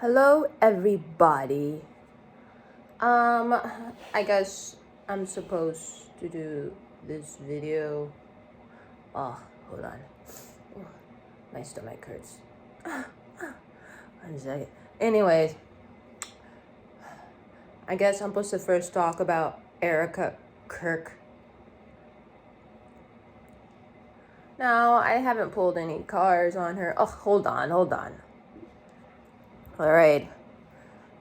Hello everybody. I guess I'm supposed to do this video. Oh, hold on. My stomach hurts. 1 second. Anyways, I guess I'm supposed to first talk about Erika Kirk. Now, I haven't pulled any cards on her. Oh, hold on. Alright.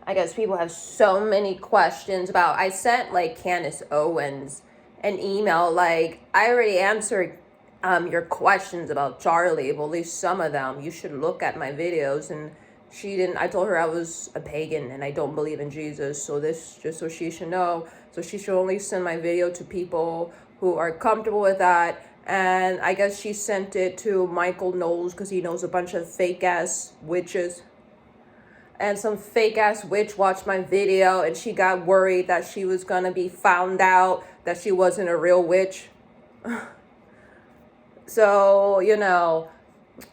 I guess people have so many questions about. I sent Candace Owens an email. I already answered your questions about Charlie. Well, at least some of them. You should look at my videos. And she didn't. I told her I was a pagan and I don't believe in Jesus. So this just so she should know. So she should only send my video to people who are comfortable with that. And I guess she sent it to Michael Knowles because he knows a bunch of fake ass witches. And some fake ass witch watched my video and she got worried that she was gonna be found out that she wasn't a real witch. So,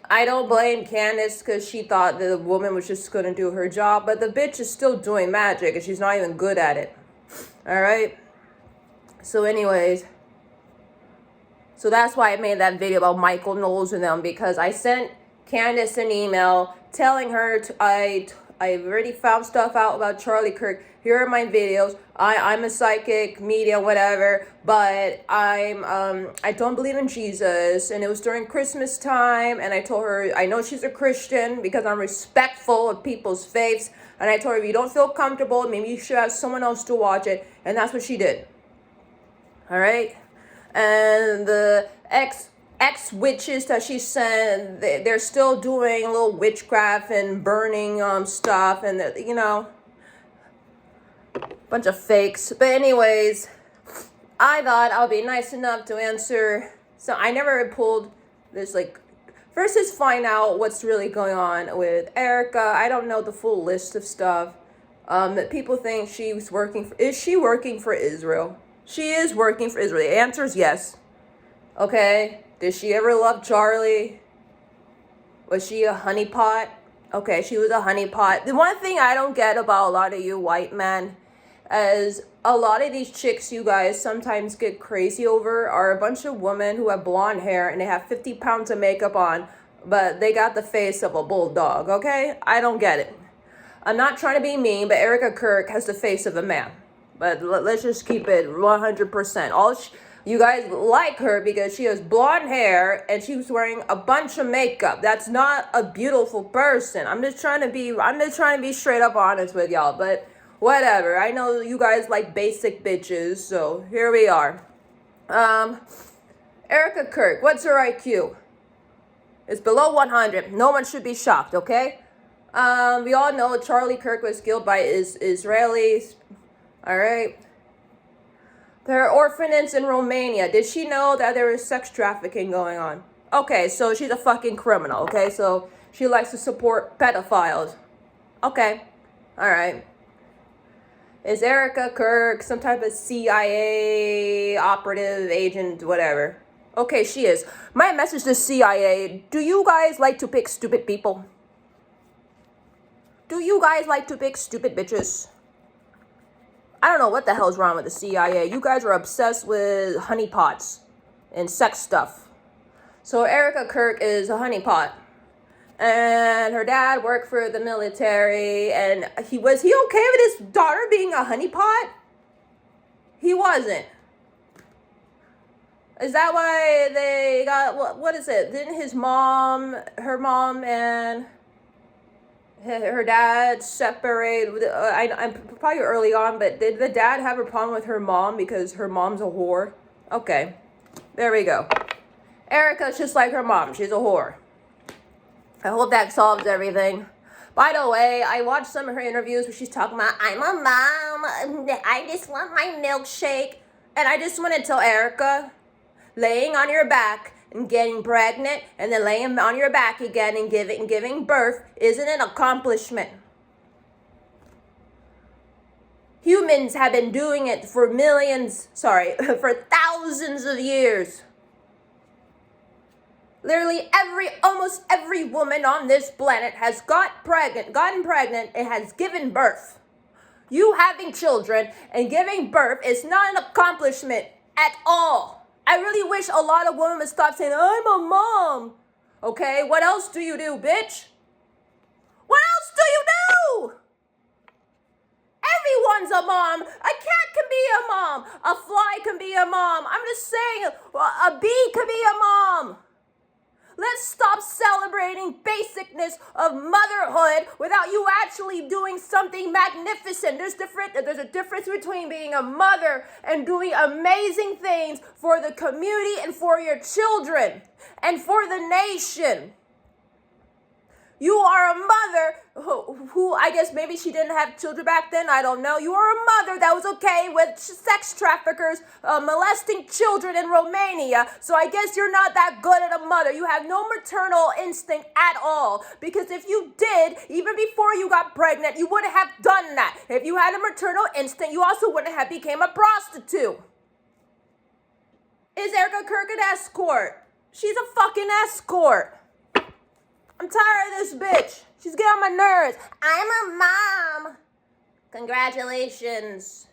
I don't blame Candace because she thought the woman was just gonna do her job, but the bitch is still doing magic and she's not even good at it. Alright? So anyways, so that's why I made that video about Michael Knowles and them, because I sent Candace an email telling her I've already found stuff out about Charlie Kirk. Here are my videos. I'm a psychic, media, whatever, but I don't believe in Jesus. And it was during Christmas time, and I told her I know she's a Christian because I'm respectful of people's faiths. And I told her if you don't feel comfortable, maybe you should have someone else to watch it. And that's what she did. All right, and the ex-witches that she sent, they're still doing a little witchcraft and burning stuff and bunch of fakes. But anyways, I thought I'll be nice enough to answer. So I never pulled this. First is find out what's really going on with Erika. I don't know the full list of stuff that people think she's working for. Is she working for Israel? She is working for Israel. The answer is yes. Okay. Did she ever love Charlie? Was she a honeypot? Okay, she was a honeypot. The one thing I don't get about a lot of you white men is a lot of these chicks you guys sometimes get crazy over are a bunch of women who have blonde hair and they have 50 pounds of makeup on, but they got the face of a bulldog, okay? I don't get it. I'm not trying to be mean, but Erika Kirk has the face of a man. But let's just keep it 100%. You guys like her because she has blonde hair and she was wearing a bunch of makeup. That's not a beautiful person. I'm just trying to be straight up honest with y'all. But whatever. I know you guys like basic bitches, so here we are. Erika Kirk, what's her IQ? It's below 100. No one should be shocked, okay? We all know Charlie Kirk was killed by Israelis. All right. There are orphanages in Romania. Did she know that there is sex trafficking going on? Okay, so she's a fucking criminal, okay? So she likes to support pedophiles. Okay, all right. Is Erika Kirk some type of CIA operative agent, whatever? Okay, she is. My message to CIA, do you guys like to pick stupid people? Do you guys like to pick stupid bitches? I don't know what the hell's wrong with the CIA. You guys are obsessed with honeypots and sex stuff. So Erika Kirk is a honeypot. And her dad worked for the military. And was he okay with his daughter being a honeypot? He wasn't. Is that why they got, what is it? Didn't her mom and her dad separate? I'm probably early on, but did the dad have a problem with her mom because her mom's a whore? Okay, there we go. Erika's just like her mom. She's a whore. I hope that solves everything. By the way, I watched some of her interviews where she's talking about, I'm a mom, I just want my milkshake. And I just want to tell Erika, laying on your back and getting pregnant and then laying on your back again and giving birth isn't an accomplishment. Humans have been doing it for for thousands of years. Literally almost every woman on this planet has gotten pregnant, and has given birth. You having children and giving birth is not an accomplishment at all. I really wish a lot of women would stop saying, I'm a mom. Okay, what else do you do, bitch? What else do you do? Everyone's a mom. A cat can be a mom. A fly can be a mom. I'm just saying, a bee can be a mom. Let's stop celebrating basicness of motherhood without you actually doing something magnificent. There's a difference between being a mother and doing amazing things for the community and for your children and for the nation. You are a mother who I guess maybe she didn't have children back then. I don't know. You are a mother that was okay with sex traffickers molesting children in Romania. So I guess you're not that good at a mother. You have no maternal instinct at all. Because if you did, even before you got pregnant, you wouldn't have done that. If you had a maternal instinct, you also wouldn't have become a prostitute. Is Erika Kirk an escort? She's a fucking escort. I'm tired of this bitch. She's getting on my nerves. I'm a mom. Congratulations.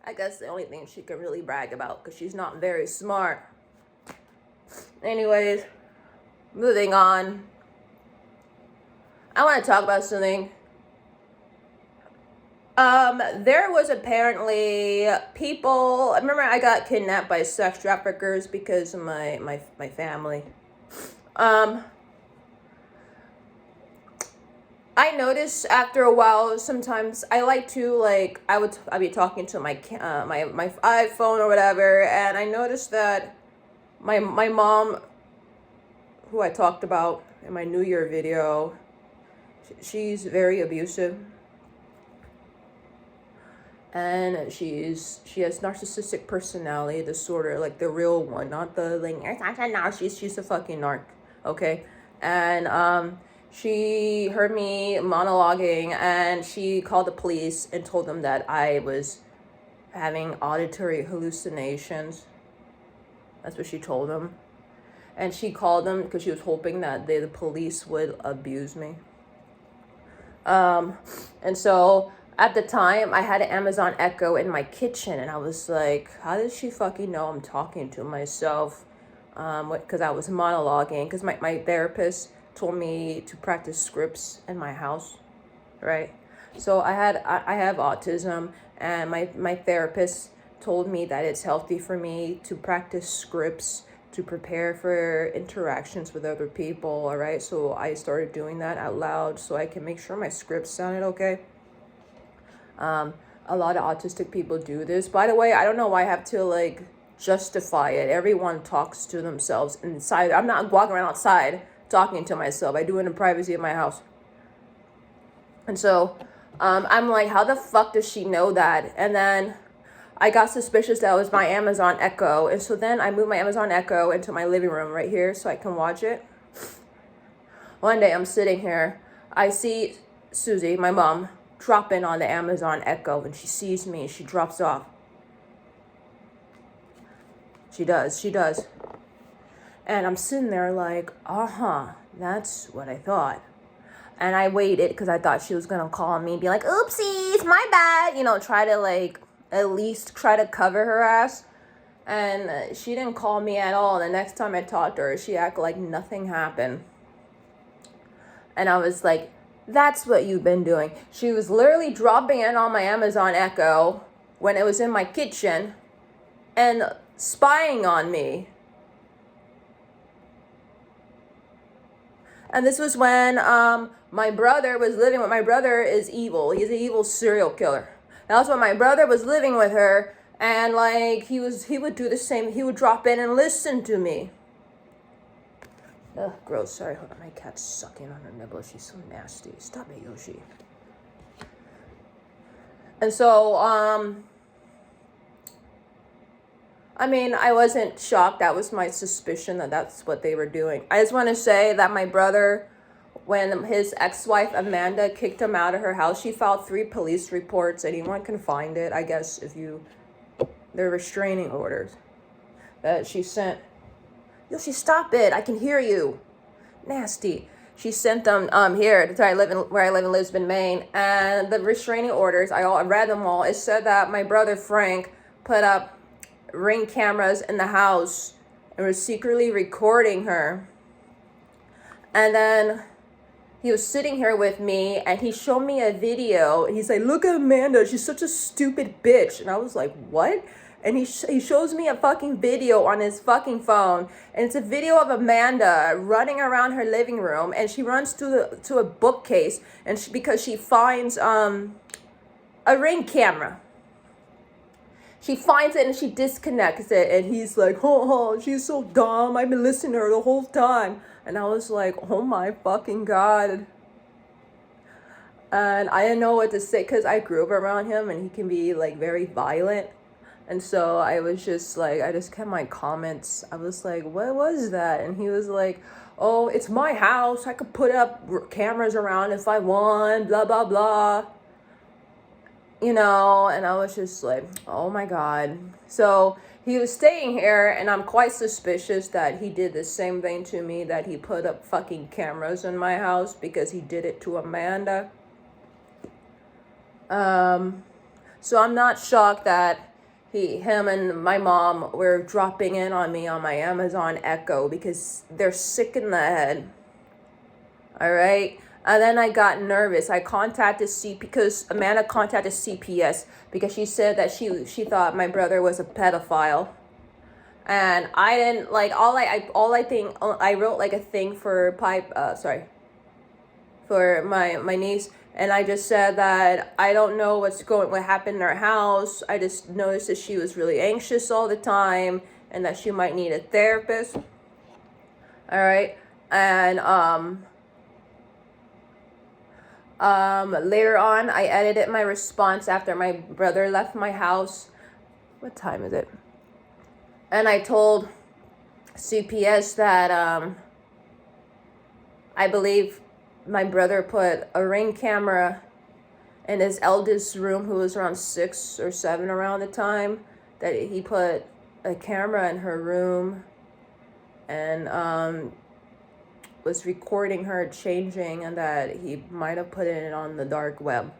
I guess the only thing she can really brag about because she's not very smart. Anyways, moving on. I want to talk about something. There was apparently people. I remember I got kidnapped by sex traffickers because of my family. I noticed after a while, sometimes I like to I'd be talking to my iPhone or whatever, and I noticed that my mom, who I talked about in my New Year video, she's very abusive, and she has narcissistic personality disorder, like the real one, not the she's a fucking narc, okay, and she heard me monologuing, and she called the police and told them that I was having auditory hallucinations. That's what she told them. And she called them because she was hoping that the police would abuse me. And so at the time, I had an Amazon Echo in my kitchen, and I was like, how does she fucking know I'm talking to myself? Because I was monologuing, because my therapist told me to practice scripts in my house, right? So I have autism, and my therapist told me that it's healthy for me to practice scripts to prepare for interactions with other people, all right? So I started doing that out loud so I can make sure my scripts sounded okay. A lot of autistic people do this. By the way, I don't know why I have to justify it. Everyone talks to themselves inside. I'm not walking around outside talking to myself. I do it in the privacy of my house. And so I'm like, how the fuck does she know that? And then I got suspicious that it was my Amazon Echo. And so then I moved my Amazon Echo into my living room right here so I can watch it. One day I'm sitting here. I see Susie, my mom, drop in on the Amazon Echo, and she sees me. She drops off. She does. And I'm sitting there like, that's what I thought. And I waited because I thought she was going to call me and be like, oopsies, my bad. Try to at least try to cover her ass. And she didn't call me at all. The next time I talked to her, she acted like nothing happened. And I was like, that's what you've been doing. She was literally dropping in on my Amazon Echo when it was in my kitchen and spying on me. And this was when my brother was living with. My brother is evil. He's an evil serial killer. That was when my brother was living with her, and he would do the same. He would drop in and listen to me. Ugh, gross. Sorry, hold on. My cat's sucking on her nibble. She's so nasty. Stop it, Yoshi. And so, I wasn't shocked. That was my suspicion that that's what they were doing. I just want to say that my brother, when his ex-wife Amanda kicked him out of her house, she filed 3 police reports. Anyone can find it, I guess, they're restraining orders that she sent Yoshi, stop it. I can hear you. Nasty. She sent them here to where I live in Lisbon, Maine, and the restraining orders, I read them all. It said that my brother Frank put up Ring cameras in the house and was secretly recording her. And then he was sitting here with me and he showed me a video and he's like, look at Amanda, she's such a stupid bitch. And I was like, what? And he shows me a fucking video on his fucking phone, and it's a video of Amanda running around her living room, and she runs to a bookcase, and because she finds a Ring camera. She finds it and she disconnects it, and he's like, oh, she's so dumb. I've been listening to her the whole time. And I was like, oh my fucking God. And I didn't know what to say because I grew up around him and he can be like very violent. And so I was just like, I just kept my comments. I was like, what was that? And he was like, oh, it's my house. I could put up cameras around if I want, blah, blah, blah. You know, and I was just like, oh my God. So he was staying here, and I'm quite suspicious that he did the same thing to me, that he put up fucking cameras in my house because he did it to Amanda. So I'm not shocked that him and my mom were dropping in on me on my Amazon Echo because they're sick in the head. All right. And then I got nervous. I contacted because Amanda contacted CPS because she said that she thought my brother was a pedophile. And I didn't like I wrote like a thing for for my niece, and I just said that I don't know what happened in her house. I just noticed that she was really anxious all the time and that she might need a therapist. All right. And later on, I edited my response after my brother left my house. What time is it? And I told CPS that I believe my brother put a Ring camera in his eldest room, who was around 6 or 7 around the time, that he put a camera in her room and was recording her changing, and that he might have put it on the dark web.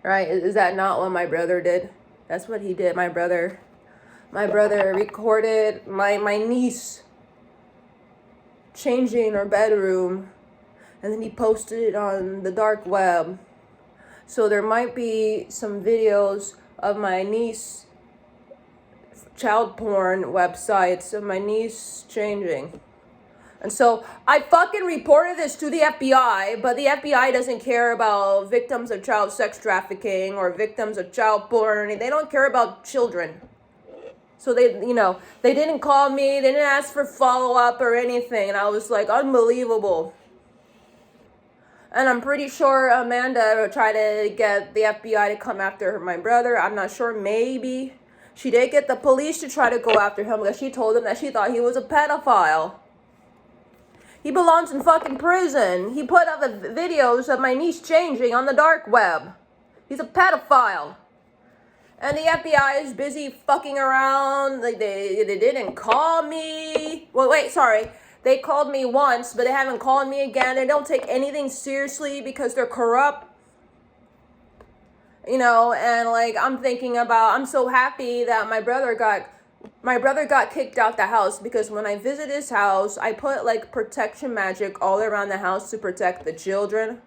Right? Is that not what my brother did? That's what he did. My brother recorded my niece changing in her bedroom, and then he posted it on the dark web. So there might be some videos of my niece child porn websites of my niece changing. And so I fucking reported this to the FBI, but the FBI doesn't care about victims of child sex trafficking or victims of child porn. They don't care about children. So they didn't call me, they didn't ask for follow-up or anything. And I was like, unbelievable. And I'm pretty sure Amanda tried to get the FBI to come after my brother. I'm not sure, maybe. She did get the police to try to go after him because she told them that she thought he was a pedophile. He belongs in fucking prison. He put up the videos of my niece changing on the dark web. He's a pedophile. And the FBI is busy fucking around. Like they didn't call me. Well, wait, sorry. They called me once, but they haven't called me again. They don't take anything seriously because they're corrupt. You know, and like I'm so happy that my brother got kicked out the house, because when I visit his house, I put like protection magic all around the house to protect the children.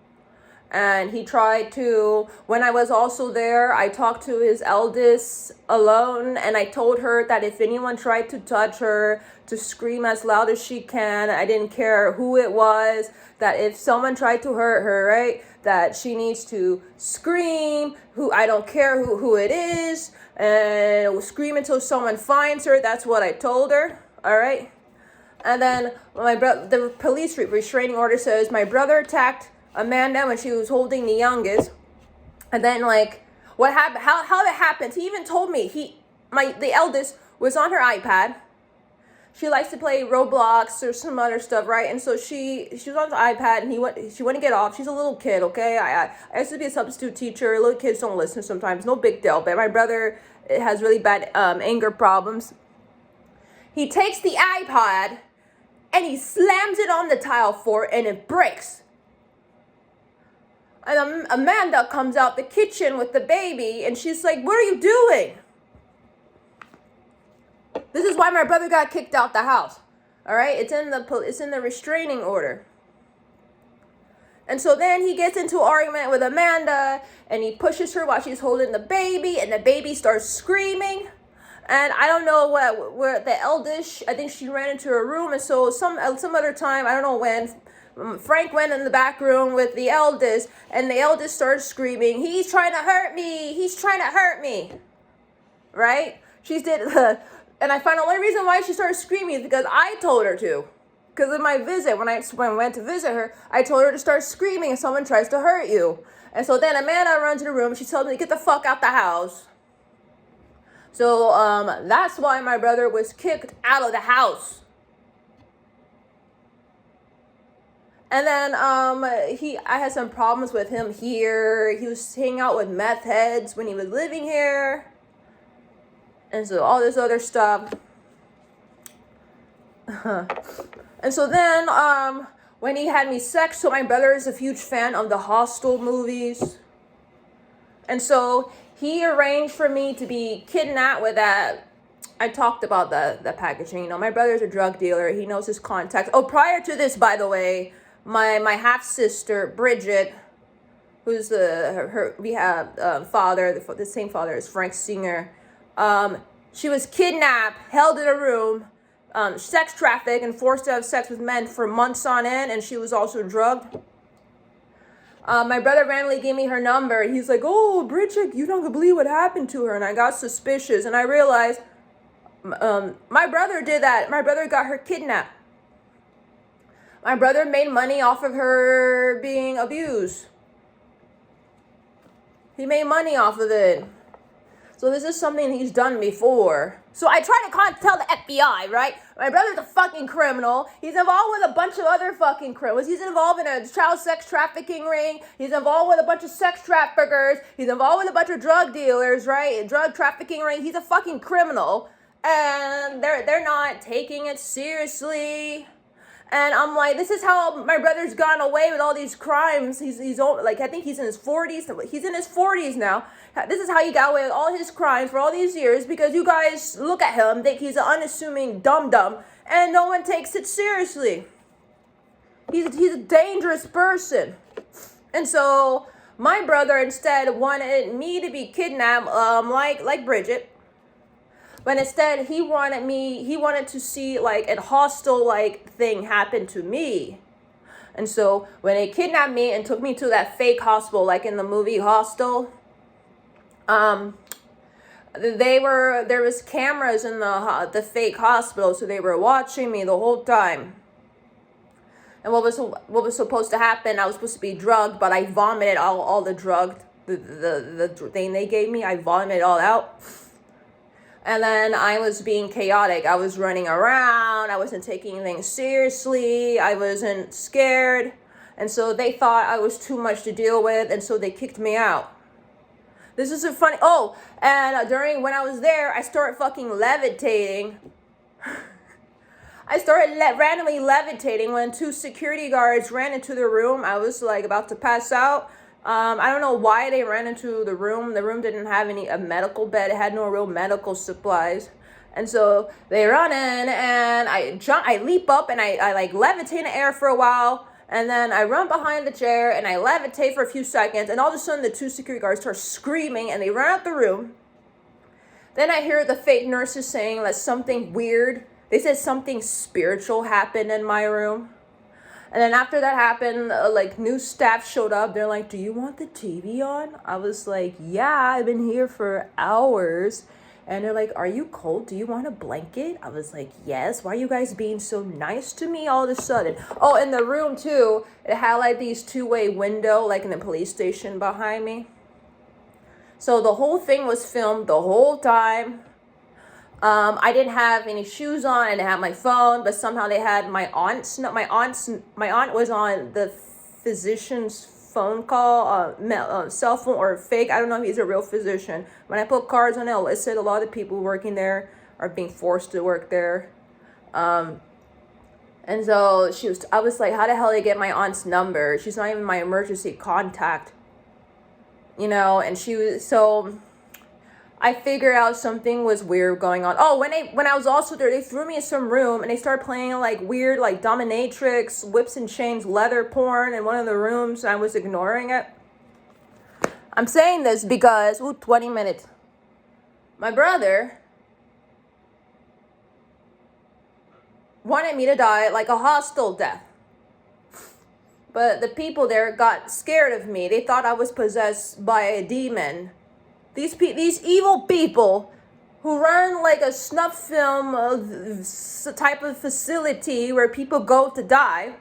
And he tried to, when I was also there, I talked to his eldest alone, and I told her that if anyone tried to touch her, to scream as loud as she can. I didn't care who it was, that if someone tried to hurt her, right, that she needs to scream, I don't care who it is, and scream until someone finds her. That's what I told her, all right? And then the police restraining order says my brother attacked Amanda when she was holding the youngest. And then like what happened, how it happened, he even told me the eldest was on her iPad. She likes to play Roblox or some other stuff, right? And so she was on the iPad, and she wouldn't get off. She's a little kid, okay? I used to be a substitute teacher. Little kids don't listen sometimes, no big deal. But my brother has really bad anger problems. He takes the iPod and he slams it on the tile floor and it breaks. And Amanda comes out the kitchen with the baby and she's like, what are you doing? This is why my brother got kicked out the house. All right, it's in the restraining order. And so then he gets into an argument with Amanda and he pushes her while she's holding the baby and the baby starts screaming. And I don't know where the eldest, I think she ran into her room. And so some other time, I don't know when, Frank went in the back room with the eldest and the eldest started screaming, he's trying to hurt me. He's trying to hurt me. Right? She did, and I find the only reason why she started screaming is because I told her to. Because of my visit, when I went to visit her, I told her to start screaming if someone tries to hurt you. And so then Amanda runs in the room. She tells me to get the fuck out the house. So that's why my brother was kicked out of the house. And then I had some problems with him here. He was hanging out with meth heads when he was living here. And so all this other stuff. And so then when he had me sex, so my brother is a huge fan of the Hostel movies. And so he arranged for me to be kidnapped with that. I talked about the packaging. You know, my brother's a drug dealer. He knows his contacts. Oh, prior to this, by the way, my half-sister, Bridget, who's we have father, the same father as Frank Singer. She was kidnapped, held in a room, sex trafficked, and forced to have sex with men for months on end, and she was also drugged. My brother randomly gave me her number. He's like, oh, Bridget, you don't believe what happened to her. And I got suspicious, and I realized my brother did that. My brother got her kidnapped. My brother made money off of her being abused. He made money off of it. So this is something he's done before. So I try to tell the FBI, right? My brother's a fucking criminal. He's involved with a bunch of other fucking criminals. He's involved in a child sex trafficking ring. He's involved with a bunch of sex traffickers. He's involved with a bunch of drug dealers, right? Drug trafficking ring. He's a fucking criminal. And they're not taking it seriously. And I'm like, this is how my brother's gone away with all these crimes. He's like, I think he's in his 40s. He's in his 40s now. This is how he got away with all his crimes for all these years, because you guys look at him, think he's an unassuming dum-dum, and no one takes it seriously. He's a dangerous person. And so my brother instead wanted me to be kidnapped, like Bridget. But instead, he wanted to see like a hostile like thing happen to me. And so when they kidnapped me and took me to that fake hospital, like in the movie Hostel, there was cameras in the fake hospital, so they were watching me the whole time. And what was supposed to happen? I was supposed to be drugged, but I vomited all the drug, the thing they gave me. I vomited it all out. And then I was being chaotic. I was running around. I wasn't taking things seriously. I wasn't scared. And so they thought I was too much to deal with. And so they kicked me out. This is a funny. Oh, and when I was there, I started fucking levitating. I started randomly levitating when 2 security guards ran into the room. I was like about to pass out. I don't know why they ran into the room. The room didn't have a medical bed. It had no real medical supplies. And so they run in and I leap up and I like levitate in the air for a while. And then I run behind the chair and I levitate for a few seconds. And all of a sudden the 2 security guards start screaming and they run out the room. Then I hear the fake nurses saying that something weird. They said something spiritual happened in my room. And then after that happened, like new staff showed up. They're like, do you want the TV on? I was like, yeah, I've been here for hours. And they're like, are you cold? Do you want a blanket? I was like, yes. Why are you guys being so nice to me all of a sudden? Oh, in the room too, it had like these 2-way window, like in the police station behind me. So the whole thing was filmed the whole time. I didn't have any shoes on. I didn't have my phone, but somehow they had my aunt was on the physician's phone call, cell phone or fake. I don't know if he's a real physician. When I put cards on it said a lot of people working there are being forced to work there. And so I was like, how the hell did I get my aunt's number? She's not even my emergency contact, and so I figured out something was weird going on. Oh, when I was also there, they threw me in some room and they started playing like weird, like dominatrix, whips and chains, leather porn in one of the rooms, and I was ignoring it. I'm saying this because, 20 minutes. My brother wanted me to die like a hostile death. But the people there got scared of me. They thought I was possessed by a demon. These evil people who run like a snuff film type of facility where people go to die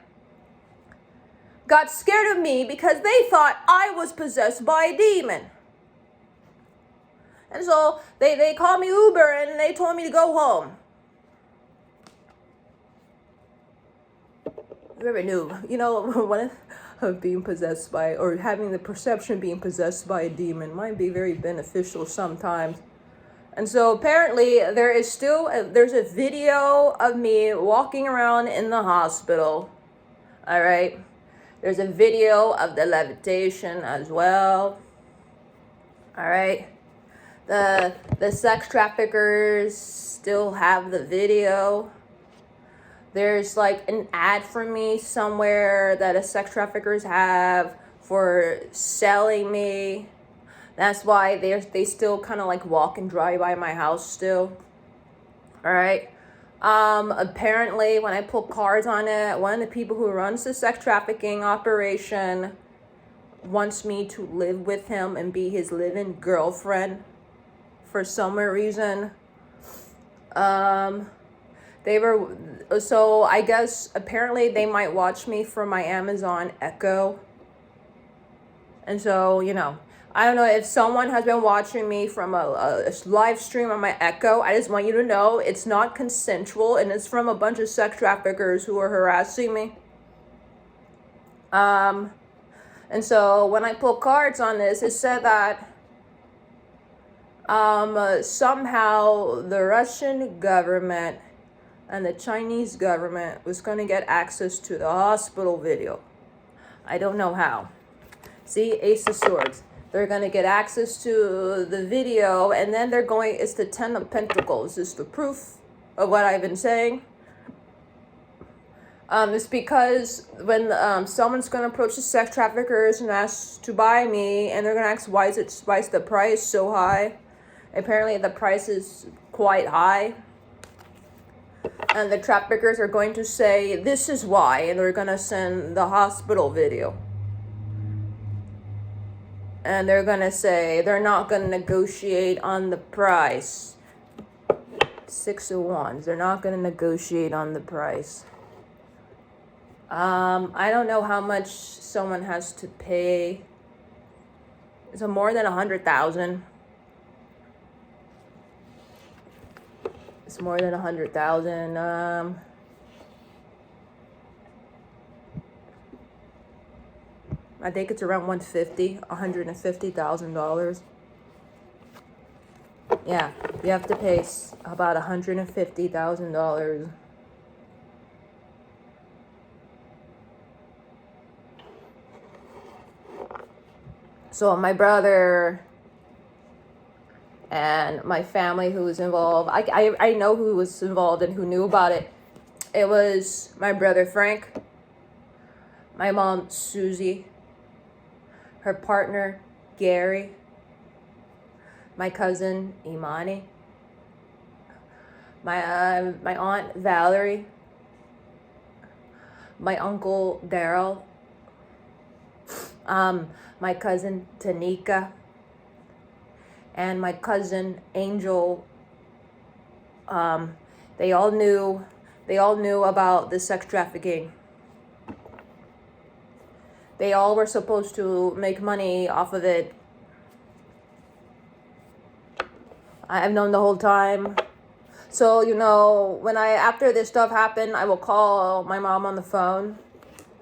got scared of me because they thought I was possessed by a demon. And so they called me Uber and they told me to go home. You ever knew, one of being possessed by, or having the perception of being possessed by a demon might be very beneficial sometimes. And so apparently there's a video of me walking around in the hospital. All right. There's a video of the levitation as well. All right. The sex traffickers still have the video. There's like an ad for me somewhere that a sex traffickers have for selling me. That's why they still kind of like walk and drive by my house still. All right. Apparently when I pull cards on it, one of the people who runs the sex trafficking operation wants me to live with him and be his live-in girlfriend for some reason. So I guess apparently they might watch me from my Amazon Echo. And so, I don't know if someone has been watching me from a live stream on my Echo. I just want you to know it's not consensual and it's from a bunch of sex traffickers who are harassing me. And so when I pull cards on this, it said that somehow the Russian government and the Chinese government was going to get access to the hospital video. I don't know how. See, Ace of Swords. They're going to get access to the video, and then it's the Ten of Pentacles. It's the proof of what I've been saying. It's because when someone's going to approach the sex traffickers and ask to buy me, and they're going to ask, why is the price so high? Apparently the price is quite high. And the traffickers are going to say, this is why, and they're going to send the hospital video. And they're going to say they're not going to negotiate on the price. 6 of Wands. They're not going to negotiate on the price. I don't know how much someone has to pay. Is it more than 100,000? It's more than 100,000. I think it's around $150,000. Yeah, you have to pay about $150,000. So my brother and my family who was involved, I know who was involved and who knew about it. It was my brother Frank, my mom Susie, her partner Gary, my cousin Imani, my aunt Valerie, my uncle Daryl, my cousin Tanika, and my cousin Angel. They all knew about the sex trafficking. They all were supposed to make money off of it. I've known the whole time. So, after this stuff happened, I will call my mom on the phone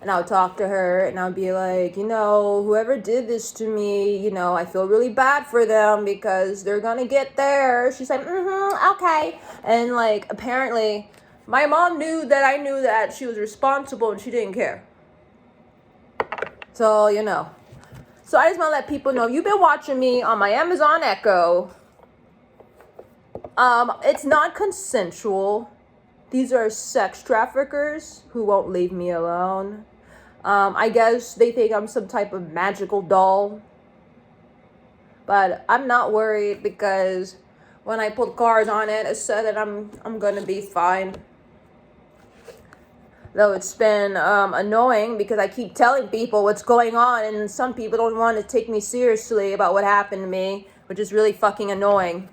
and I'll talk to her and I'll be like, whoever did this to me, I feel really bad for them because they're gonna get there. She's like, okay. And apparently My mom knew that I knew that she was responsible and she didn't care. So, you know. So I just want to let people know, you've been watching me on my Amazon Echo. It's not consensual. These are sex traffickers who won't leave me alone. I guess they think I'm some type of magical doll. But I'm not worried because when I put cards on it, it said that I'm gonna be fine. Though it's been annoying because I keep telling people what's going on, and some people don't want to take me seriously about what happened to me, which is really fucking annoying.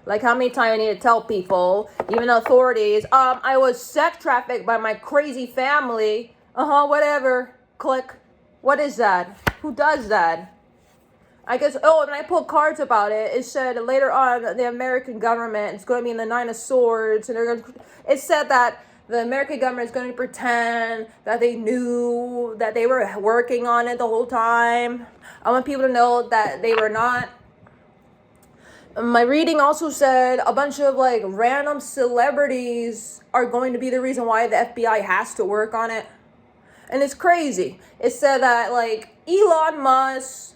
Like, how many times I need to tell people, even authorities, I was sex trafficked by my crazy family. Whatever. Click. What is that? Who does that? I guess, when I pulled cards about it, it said later on the American government is going to be in the Nine of Swords, and it said that the American government is going to pretend that they knew that they were working on it the whole time. I want people to know that they were not. My reading also said a bunch of like random celebrities are going to be the reason why the FBI has to work on it. And it's crazy. It said that like Elon Musk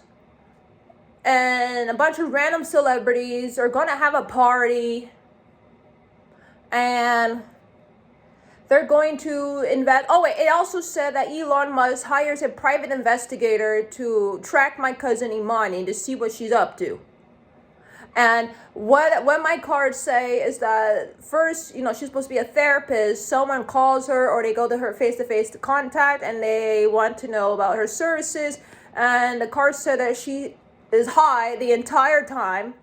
and a bunch of random celebrities are going to have a party, and they're going to invest. Oh, wait, it also said that Elon Musk hires a private investigator to track my cousin Imani to see what she's up to. And what my cards say is that first, she's supposed to be a therapist. Someone calls her or they go to her face-to-face to contact, and they want to know about her services. And the cards said that she is high the entire time.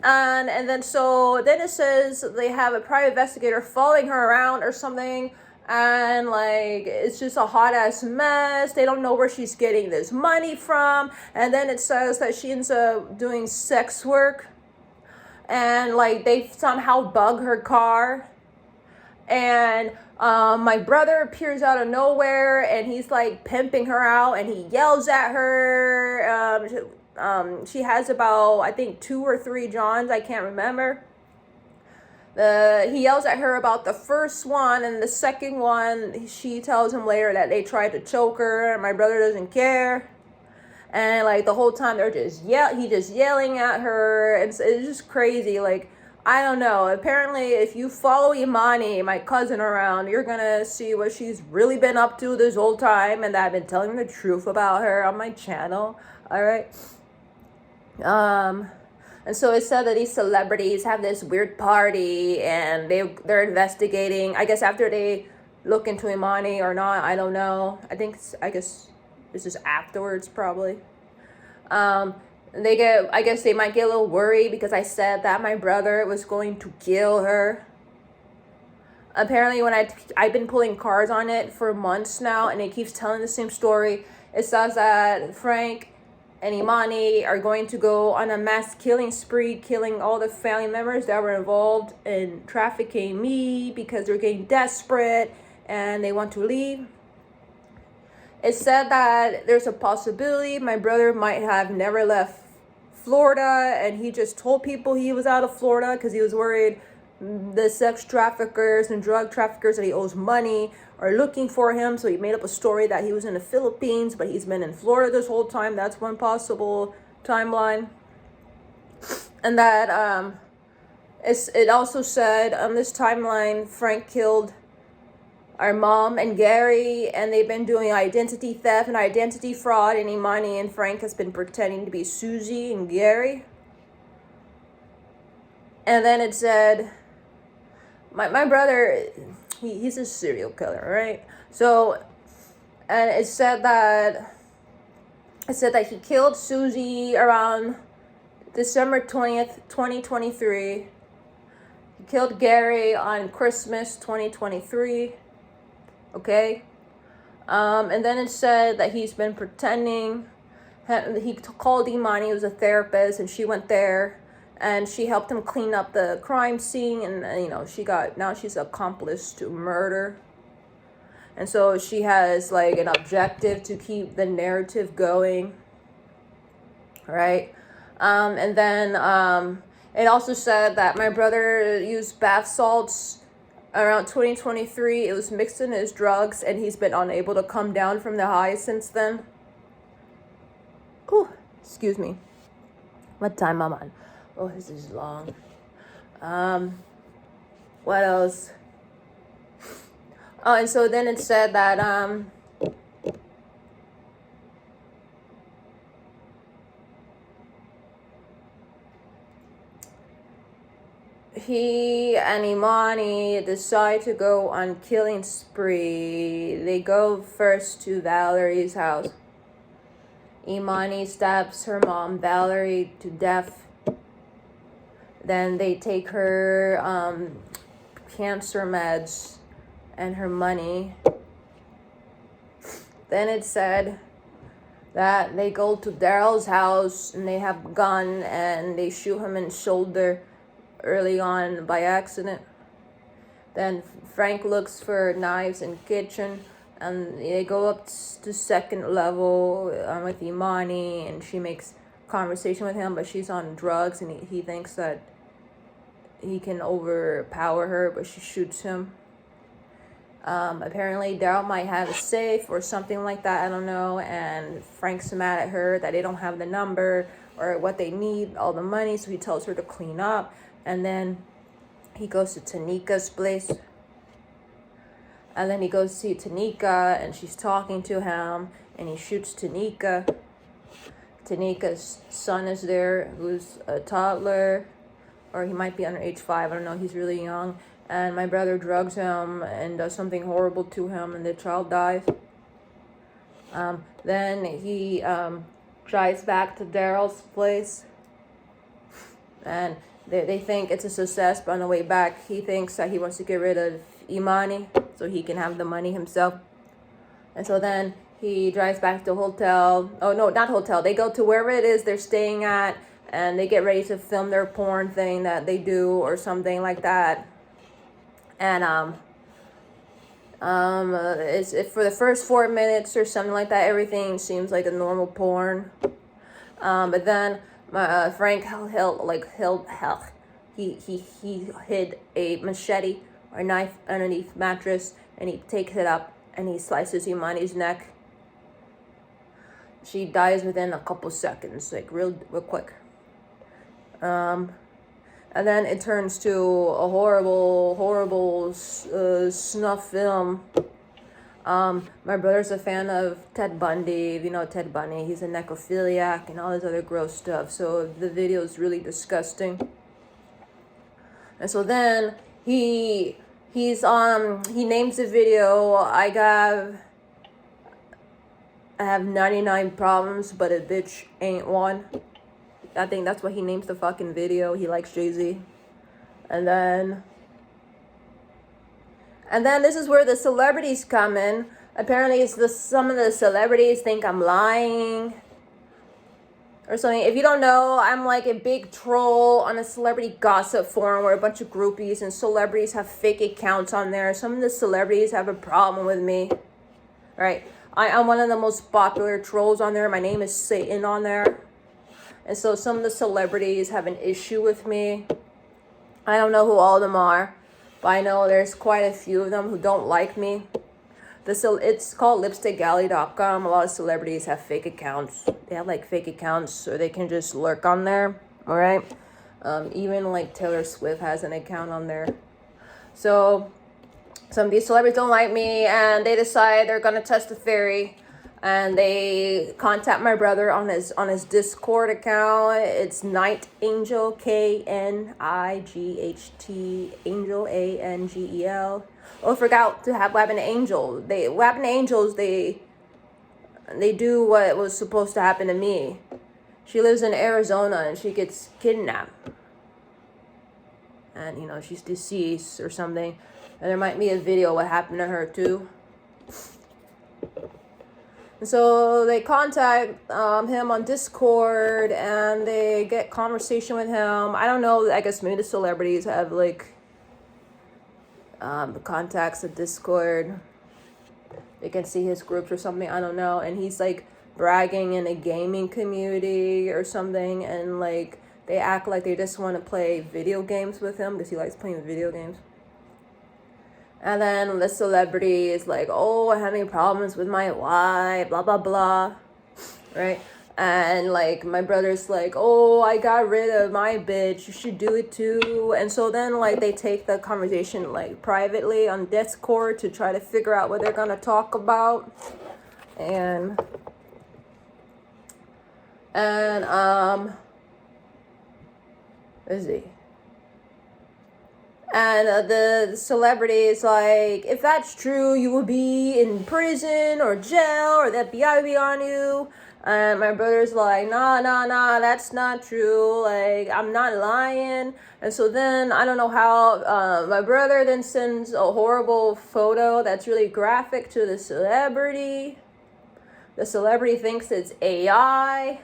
And then it says they have a private investigator following her around or something, and like it's just a hot ass mess. They don't know where she's getting this money from. And then it says that she ends up doing sex work, and like they somehow bug her car, and my brother appears out of nowhere and he's like pimping her out, and he yells at her. She has about, I think, 2 or 3 Johns. I can't remember. He yells at her about the first one, and the second one, she tells him later that they tried to choke her, and my brother doesn't care. And like the whole time they're just yelling at her. It's just crazy. Like, I don't know. Apparently, if you follow Imani, my cousin, around, you're gonna see what she's really been up to this whole time, and that I've been telling the truth about her on my channel. All right. And so it said that these celebrities have this weird party, and they're investigating. I guess after they look into Imani or not, I don't know. I guess this is afterwards probably. I guess they might get a little worried because I said that my brother was going to kill her. Apparently, when I've been pulling cards on it for months now, and it keeps telling the same story. It says that Frank and Imani are going to go on a mass killing spree, killing all the family members that were involved in trafficking me because they're getting desperate and they want to leave. It said that there's a possibility my brother might have never left Florida, and he just told people he was out of Florida because he was worried the sex traffickers and drug traffickers that he owes money are looking for him. So he made up a story that he was in the Philippines, but he's been in Florida this whole time. That's one possible timeline. And that it also said on this timeline, Frank killed our mom and Gary, and they've been doing identity theft and identity fraud, and Imani and Frank has been pretending to be Susie and Gary. And then it said my brother, he's a serial killer, right? So, and it said that he killed Susie around December 20th, 2023. He killed Gary on Christmas 2023. Okay? And then it said that he's been pretending. He called Imani, who was a therapist, and she went there. And she helped him clean up the crime scene, and now she's accomplice to murder. And so she has like an objective to keep the narrative going. Right? And then it also said that my brother used bath salts around 2023. It was mixed in his drugs, and he's been unable to come down from the high since then. Ooh, excuse me. What time am I on? Oh, this is long. What else? Oh, and so then it said that he and Imani decide to go on killing spree. They go first to Valerie's house. Imani stabs her mom, Valerie, to death. Then they take her cancer meds and her money. Then it said that they go to Daryl's house and they have a gun and they shoot him in the shoulder early on by accident. Then Frank looks for knives in the kitchen, and they go up to second level with Imani, and she makes conversation with him, but she's on drugs, and he thinks that he can overpower her, but she shoots him. Apparently Daryl might have a safe or something like that, I don't know, and Frank's mad at her that they don't have the number or what they need, all the money, so he tells her to clean up. And then he goes to Tanika's place, and then he goes to see Tanika, and she's talking to him, and he shoots Tanika. Tanika's son is there, who's a toddler, or he might be under age 5, I don't know, he's really young. And my brother drugs him and does something horrible to him, and the child dies. Then he drives back to Daryl's place, and they think it's a success, but on the way back, he thinks that he wants to get rid of Imani so he can have the money himself. And so then he drives back to the hotel. Oh, no, not hotel. They go to wherever it is they're staying at, and they get ready to film their porn thing that they do or something like that. And it's for the first 4 minutes or something like that, everything seems like a normal porn. But then Frank he hid a machete or knife underneath mattress, and he takes it up and he slices Imani's neck. She dies within a couple seconds, like real quick. And then it turns to a horrible snuff film. My brother's a fan of Ted Bundy. If you know Ted Bundy, he's a necrophiliac and all this other gross stuff. So the video is really disgusting. And so then he names the video, I have 99 problems, but a bitch ain't one. I think that's what he names the fucking video. He likes Jay-Z. And then this is where the celebrities come in. Apparently some of the celebrities think I'm lying or something. If you don't know, I'm like a big troll on a celebrity gossip forum where a bunch of groupies and celebrities have fake accounts on there. Some of the celebrities have a problem with me. Right? I'm one of the most popular trolls on there. My name is Satan on there. And so some of the celebrities have an issue with me. I don't know who all of them are, but I know there's quite a few of them who don't like me. It's called lipstickgalley.com. A lot of celebrities have fake accounts. They have like fake accounts so they can just lurk on there. All right. Even like Taylor Swift has an account on there. So some of these celebrities don't like me, and they decide they're going to test the theory. And they contact my brother on his Discord account. It's Night Angel, Knight Angel, Angel. Oh, I forgot to have Weapon Angel. Weapon Angels, they do what was supposed to happen to me. She lives in Arizona and she gets kidnapped. And, you know, she's deceased or something. And there might be a video what happened to her too. So they contact him on Discord and they get conversation with him. I don't know. I guess maybe the celebrities have like the contacts at Discord. They can see his groups or something. I don't know. And he's like bragging in a gaming community or something. And like they act like they just want to play video games with him because he likes playing video games. And then the celebrity is like, oh, I'm having problems with my wife, blah, blah, blah. Right? And like my brother's like, oh, I got rid of my bitch, you should do it too. And so then like they take the conversation like privately on Discord to try to figure out what they're gonna talk about. And let's see. And the celebrity is like, if that's true, you will be in prison or jail, or the FBI will be on you. And my brother's like, nah, that's not true. Like, I'm not lying. And so then, I don't know how, my brother then sends a horrible photo that's really graphic to the celebrity. The celebrity thinks it's AI.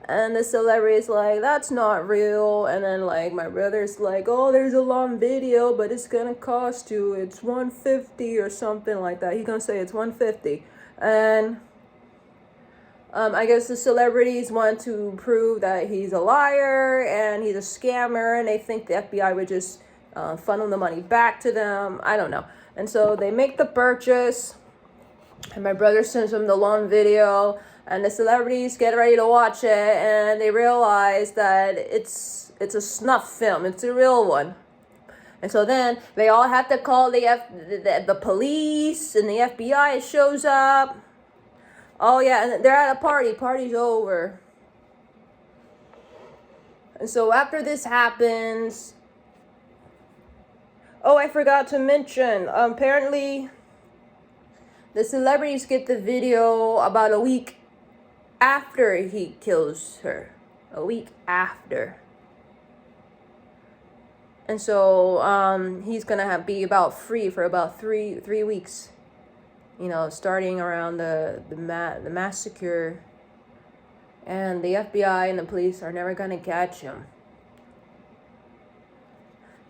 And the celebrity's like, that's not real. And then like my brother's like, oh, there's a long video, but it's gonna cost you, it's $150 or something like that. He's gonna say it's $150. And I guess the celebrities want to prove that he's a liar and he's a scammer, and they think the FBI would just funnel the money back to them. I don't know. And so they make the purchase, and my brother sends them the long video, and the celebrities get ready to watch it, and they realize that it's a snuff film. It's a real one. And so then they all have to call the police, and the FBI shows up. Oh yeah, and they're at a party. Party's over. And so after this happens, oh, I forgot to mention, apparently the celebrities get the video about a week after he kills her. A week after. And so he's gonna be about free for about three weeks. You know, starting around the massacre, and the FBI and the police are never gonna catch him.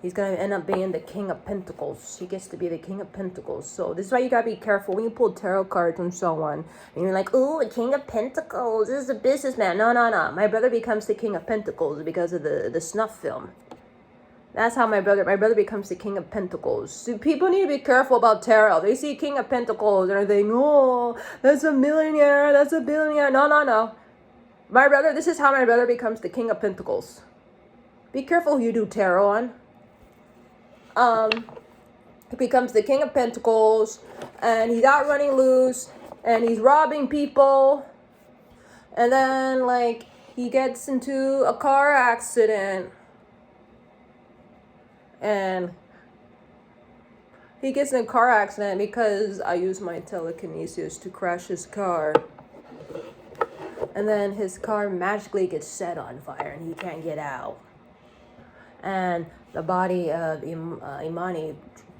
He's gonna end up being the King of Pentacles. He gets to be the King of Pentacles. So this is why you gotta be careful when you pull tarot cards on someone, and you're like, "Ooh, the King of Pentacles. This is a businessman." No. My brother becomes the King of Pentacles because of the snuff film. That's how my brother becomes the King of Pentacles. So people need to be careful about tarot. They see King of Pentacles and they think, oh, that's a millionaire, that's a billionaire. No. This is how my brother becomes the King of Pentacles. Be careful who you do tarot on. He becomes the King of Pentacles, and he's out running loose, and he's robbing people. And then, like, he gets into a car accident. And he gets in a car accident because I used my telekinesis to crash his car. And then his car magically gets set on fire and he can't get out. And the body of Imani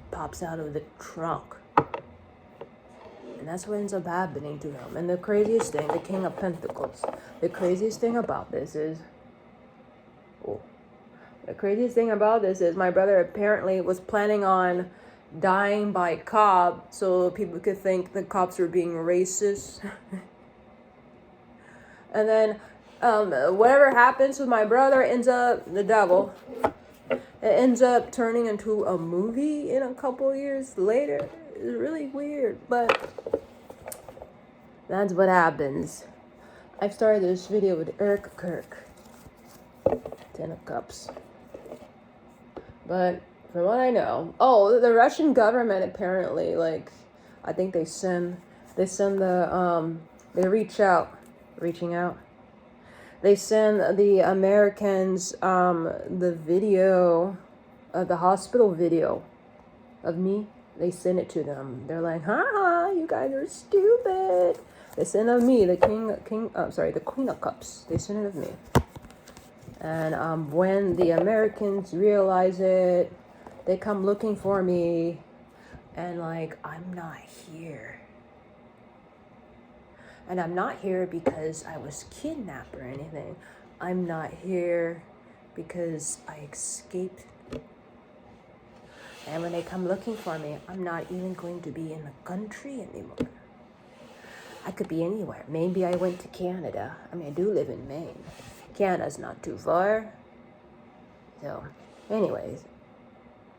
pops out of the trunk. And that's what ends up happening to him. And the craziest thing, the King of Pentacles, the craziest thing about this is... The craziest thing about this is my brother apparently was planning on dying by cop so people could think the cops were being racist. And then whatever happens with my brother ends up, the devil, it ends up turning into a movie in a couple years later. It's really weird, but that's what happens. I've started this video with Erika Kirk. 10 of Cups. But from what I know, the Russian government apparently, like, I think they send the they reaching out. They send the Americans the video, the hospital video of me. They send it to them. They're like, you guys are stupid. They send it of me, the Queen of Cups. They send it of me. And when the Americans realize it, they come looking for me, and like, I'm not here. And I'm not here because I was kidnapped or anything. I'm not here because I escaped. And when they come looking for me, I'm not even going to be in the country anymore. I could be anywhere. Maybe I went to Canada. I mean, I do live in Maine. Canada's not too far. So, anyways,